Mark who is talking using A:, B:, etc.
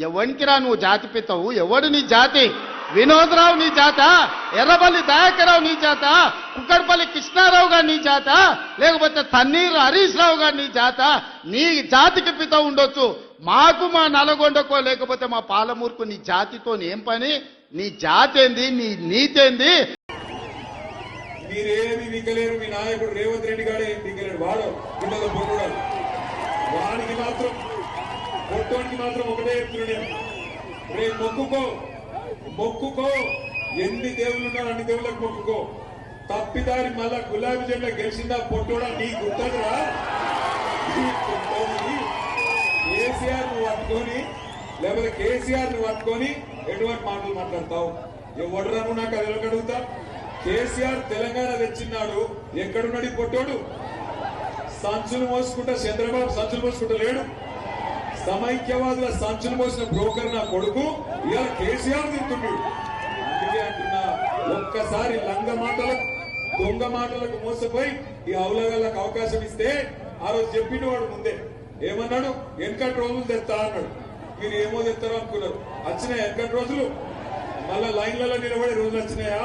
A: ఎవరికిరా నువ్వు జాతి పిత్తవు? ఎవడు నీ జాతి? వినోదరావు నీ జాత? ఎర్రబల్లి దయాకరావు నీ జాత? కుక్కడపల్లి కృష్ణారావు గారు నీ జాత? లేకపోతే తన్నీరు హరీష్ రావు గారు నీ జాత? నీ జాతికి పిత ఉండొచ్చు, మాకు మా నల్గొండకో లేకపోతే మా పాలమూరుకు నీ జాతితో ఏం పని? నీ జాతి ఏంది? నీ నీతి ఏంది?
B: మీరేమి వికలేరు. మీ నాయకుడు రేవంత్ రెడ్డి గారే ఏం వికలేడు. వాడు పిల్లల పొట్టుడాడు. వాడికి మాత్రం పొట్టోనికి మాత్రం ఒకటే చెప్తున్నాడు, రేపు మొక్కుకో ఎన్ని దేవుళ్ళు ఉన్నారు అన్ని దేవుళ్ళకి మొక్కుకో. తప్పిదారి మళ్ళా గులాబీ జెండా గెలిచిందా పొట్టోడా నీ గుర్తరా? కేసీఆర్ నువ్వు పట్టుకొని లేకపోతే కేసీఆర్ నువ్వు పట్టుకొని ఎటువంటి మాటలు మాట్లాడతావు? ఎవడరా నువ్వు? నాకు అది అడుగుతా. కేసీఆర్ తెలంగాణ తెచ్చిన్నాడు, ఎక్కడున్నాడు పొట్టోడు? సంచులు మోసుకుంటా చంద్రబాబు సంచులు మోసుకుంటా లేడు. సమైక్యవాదుల సంచులు మోసిన బ్రోకర్ నా కొడుకు ఇలా కేసీఆర్ తింటున్నాడు. అందుకే అంటున్నా, ఒక్కసారి లంగ మాటలకు దొంగ మాటలకు మోసపోయి ఈ అవలగాళ్ళకు అవకాశం ఇస్తే ఆ రోజు చెప్పిన వాడు ముందే ఏమన్నాడు? వెనకటి రోజులు తెస్తా అన్నాడు. మీరు ఏమో తెస్తారో అనుకున్నారు. వచ్చినాయి వెనకటి రోజులు? మళ్ళా లైన్లలో నిలబడే రోజులు వచ్చినాయా?